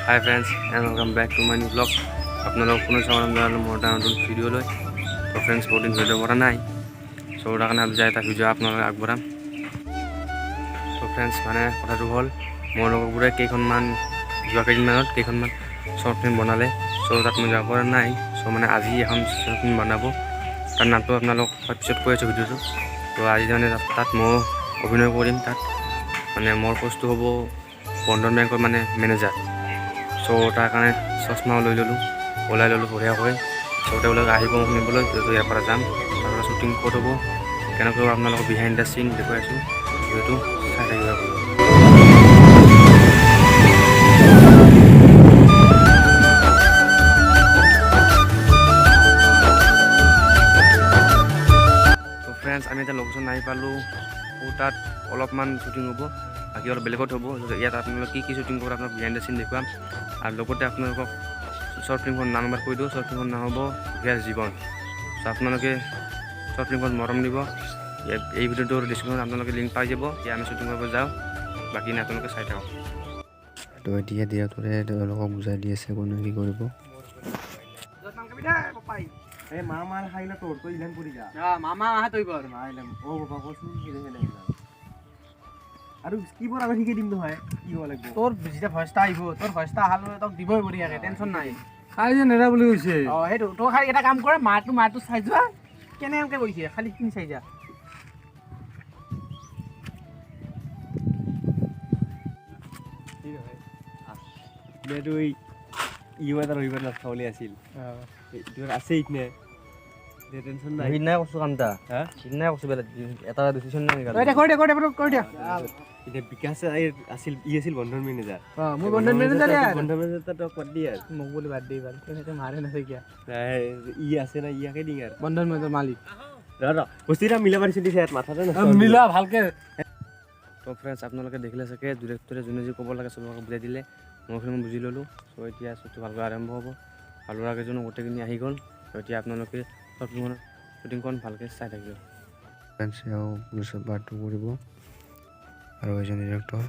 Hi friends and welcome back to my new vlog. আপোনালোক পুনৰ স্বাগতম জনালোঁ মোৰ এটা নতুন ভিডিঅ'লৈ। তো ফ্ৰেণ্ডছ বহুত দিন ভিডিঅ' কৰা নাই, চ' তাৰ কাৰণে ভাবিছোঁ এটা ভিডিঅ' আপোনালোকক আগবঢ়াম। তো ফ্ৰেণ্ডছ মানে কথাটো হ'ল মোৰ লগৰবোৰে যোৱা কেইদিনমানত কেইখনমান শ্বৰ্ট ফিল্ম বনালে, চ' তাত মই যাব পৰা নাই। চ' মানে আজি এখন শ্বৰ্ট ফিল্ম বনাব, তাৰ নামটো আপোনালোক পিছত কৈ আছোঁ ভিডিঅ'টো। তো আজি মানে তাত মই অভিনয় কৰিম। তাত মানে মোৰ পষ্টটো হ'ব বন্ধন বেংকৰ মানে মেনেজাৰ। চ' তাৰ কাৰণে চশমাও ওলাই ল'লোঁ বঢ়িয়াকৈ। চ' তেওঁলোক আহিব শুনিবলৈ, ইয়াৰ পৰা যাম, তাৰ পৰা শ্বুটিং ক'ত হ'ব কেনেকৈ আপোনালোকক বিহাইণ্ড দ্য চিন দেখুৱাই আছোঁ। ভিডিঅ'টো চাই থাকিব পাৰিব। ত' ফ্ৰেণ্ডছ আমি এতিয়া লোকেশ্যন আহি পালোঁ। তাত অলপমান শ্বুটিং হ'ব, বাকী অলপ বেলেগত হ'ব। ইয়াত আপোনালোকে কি শ্বুটিং কৰে আপোনাক বিহাইণ্ড দ্য চিন দেখুৱাম, আৰু লগতে আপোনালোকক শ্বৰ্ট ফিল্মখন নাম এবাৰ কৈ দিওঁ। শ্বৰ্ট ফিল্মখন নাম হ'ব গেছ জীৱন। চ' আপোনালোকে শ্বৰ্ট ফিল্মখন মৰম দিব। এই ভিডিঅ'টোৰ ডিছক্ৰিপশ্যনত আপোনালোকে লিংক পাই যাব। এতিয়া আমি শ্বুটিং কৰিব যাওঁ, বাকী আপোনালোকে চাই থাকক। তো এতিয়া ডিৰেক্টৰে তেওঁলোকক বুজাই দি আছে কোনে কি কৰিব। আৰু কিবোৰ আমি শিকাই দিম নহয়, কি হ'ব লাগিব তোৰ যেতিয়া ভইচটা আহিব, তোৰ ভইচটা অহালৈ তোক দিবই বঢ়িয়াকে, টেনশ্যন নাই। খাই যে নেৰা বুলি কৈছে। অঁ সেইটো তই খালি এটা কাম কৰে, মাৰটো চাই যোৱা কেনেকৈ কৈছে, খালি কিনি চাই যা। এইটো এটা ৰবিবাৰ নাখাবলৈ আছিল, এইটো আছে ইনে টেনশ্যন নাই। সিদিনাই কৈছোঁ কামটা, সিদিনাই কৈছোঁ বেলেগ এটা ডিচিশ্যন নাই। কৰি দিয়া। এতিয়া বিকাশ আছিল বন্ধন মেনেজাৰ। মোৰ বন্ধন মেনেজাৰ তোক বাদ দি আৰু মোক বুলি বাদ দিবা, তেনেকৈ মাৰে নাথাকে কিয়া। আছে না ইয়াকে দিং আৰু বন্ধন মেনেজাৰ মালিক বস্তুটা মিলাব দিছে ইয়াত মাথাতে মিলা ভালকে। তো ফ্ৰেণ্ডছ আপোনালোকে দেখিলে চাগে ডিৰেক্টৰে যোনে যি ক'ব লাগে চবকে বুজাই দিলে, মই বুজি ল'লোঁ। চ' এতিয়া শ্বুটটো ভালকৈ আৰম্ভ হ'ব। আৰু ল'ৰাকেইজনো গোটেইখিনি আহি গ'ল। চ' এতিয়া আপোনালোকে শ্বুটিংখন ভালকৈ চাই থাকিব। ফ্ৰেণ্ডছে পুলিচৰ পাৰ্টটো কৰিব, আৰু এজন ডিৰেক্টৰ